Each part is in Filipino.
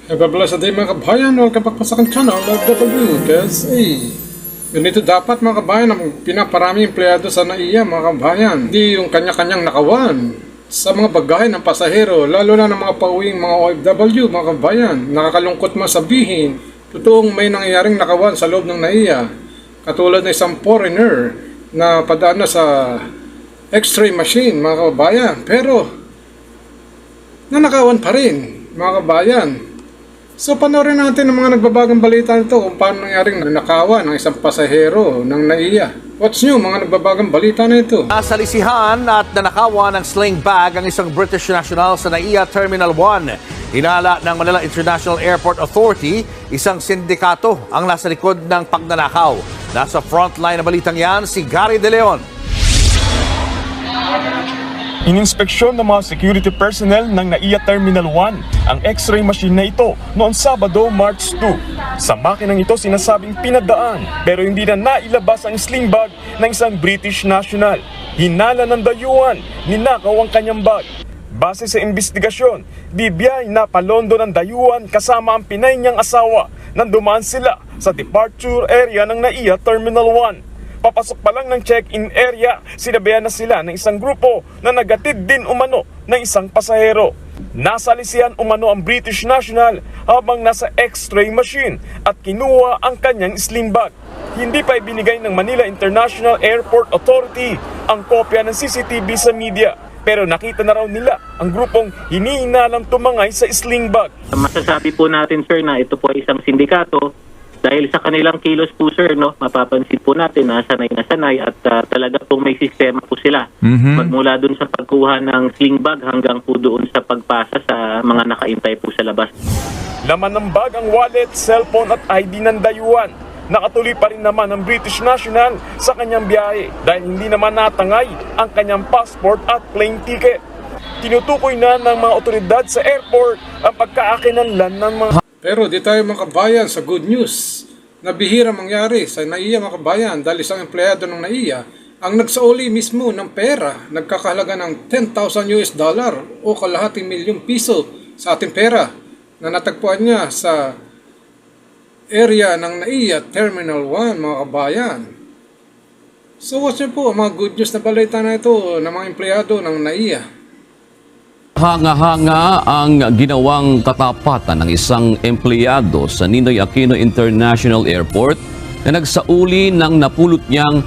Bless sa day mga kabayan, welcome back po sa aking channel, WKSA. Ganito dapat mga kabayan ang pinaparaming empleyado sa NAIA mga kabayan. Hindi yung kanya-kanyang nakawan sa mga bagahe ng pasahero, lalo na ng mga pauwing mga OFW mga kabayan. Nakakalungkot masabihin, totoong may nangyayaring nakawan sa loob ng NAIA. Katulad ng isang foreigner na padaan na sa X-ray machine mga kabayan. Pero nanakawan pa rin mga kabayan. So panoorin natin ang mga nagbabagang balita nito kung paano nangyaring nanakawan ng isang pasahero ng NAIA. What's new mga nagbabagang balita na ito? Nasalisihan at nanakawan ng sling bag ang isang British national sa NAIA Terminal 1. Hinala ng Manila International Airport Authority, isang sindikato ang nasa likod ng pagnanakaw. Nasa frontline na balitang yan si Gary De Leon. Ininspeksyon ng mga security personnel ng NAIA Terminal 1 ang X-ray machine na ito noong Sabado, March 2. Sa makinang ito sinasabing pinadaan pero hindi na nailabas ang sling bag ng isang British national. Hinala ng dayuhan, ninakaw ang kanyang bag. Base sa investigasyon, bibiyay na palondo ng dayuhan kasama ang Pinay niyang asawa nang dumaan sila sa departure area ng NAIA Terminal 1. Papasok pa lang ng check-in area, sinabihan na sila ng isang grupo na nagatid din umano ng isang pasahero. Nasalisihan umano ang British national habang nasa X-ray machine at kinuha ang kanyang sling bag. Hindi pa ibinigay ng Manila International Airport Authority ang kopya ng CCTV sa media. Pero nakita na raw nila ang grupong hinihinalang tumangay sa sling bag. Masasabi po natin sir na ito po ay isang sindikato. Dahil sa kanilang kilos po sir, no, mapapansin po natin na sanay at talaga pong may sistema po sila. Magmula dun sa pagkuha ng sling bag hanggang po doon sa pagpasa sa mga nakaintay po sa labas. Laman ng bag ang wallet, cellphone at ID ng dayuhan. Nakatuloy pa rin naman ang British national sa kanyang biyahe dahil hindi naman natangay ang kanyang passport at plane ticket. Tinutukoy na ng mga otoridad sa airport ang pagkaakinanlan ng mga... Pero di tayo mga kabayan sa good news na bihira mangyari sa NAIA mga kabayan dahil isang empleyado ng NAIA ang nagsauli mismo ng pera, nagkakahalaga ng 10,000 US dollar o kalahating milyong piso sa ating pera na natagpuan niya sa area ng NAIA Terminal 1 mga kabayan. So what's po ang mga good news na balita na ito ng mga empleyado ng NAIA? Hanga-hanga ang ginawang katapatan ng isang empleyado sa Ninoy Aquino International Airport na nagsauli ng napulot niyang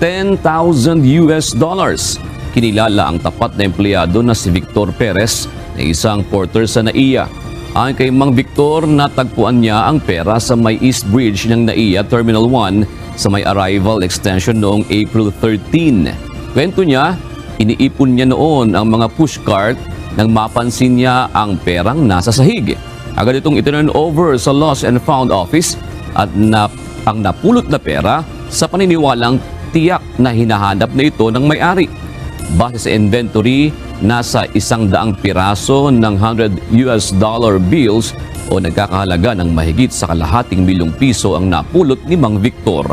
10,000 US dollars. Kinilala ang tapat na empleyado na si Victor Perez na isang porter sa NAIA. Ayon kay Mang Victor, natagpuan niya ang pera sa may East Bridge ng NAIA Terminal 1 sa may arrival extension noong April 13. Kwento niya, iniipon niya noon ang mga pushcart nang mapansin niya ang perang nasa sahig. Agad itong iturn over sa Lost and Found Office at ang napulot na pera sa paniniwalang tiyak na hinahanap na ito ng may-ari. Base sa inventory, nasa 100 piraso ng 100 US dollar bills o nagkakahalaga ng mahigit sa kalahating milyong piso ang napulot ni Mang Victor.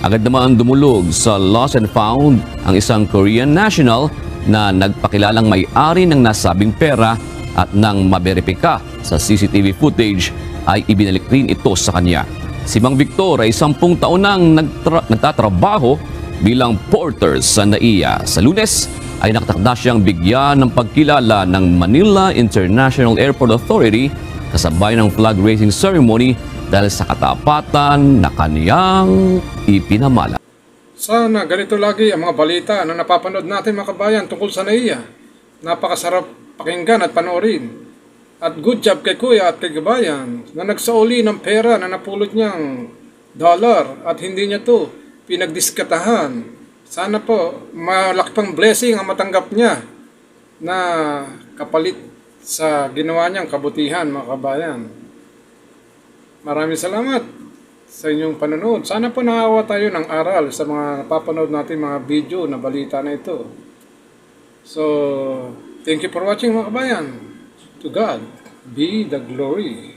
Agad naman dumulog sa Lost and Found ang isang Korean national na nagpakilalang may-ari ng nasabing pera at nang maberipika sa CCTV footage ay ibinalik rin ito sa kanya. Si Mang Victor ay 10 taon nang nagtatrabaho bilang porter sa NAIA. Sa Lunes ay nakatakda siyang bigyan ng pagkilala ng Manila International Airport Authority kasabay ng flag raising ceremony dahil sa katapatan na kaniyang ipinamala. Sana ganito lagi ang mga balita na napapanood natin mga kabayan tungkol sa NAIA. Napakasarap pakinggan at panoorin. At good job kay Kuya at kay Kabayan na nagsauli ng pera na napulot niyang dollar at hindi niya to pinagdiskatahan. Sana po malaki pang blessing ang matanggap niya na kapalit sa ginawa niyang kabutihan mga kabayan. Maraming salamat sa inyong panonood. Sana po nakakuha tayo ng aral sa mga napapanood natin mga video na balita na ito. So, thank you for watching mga kabayan. To God be the glory.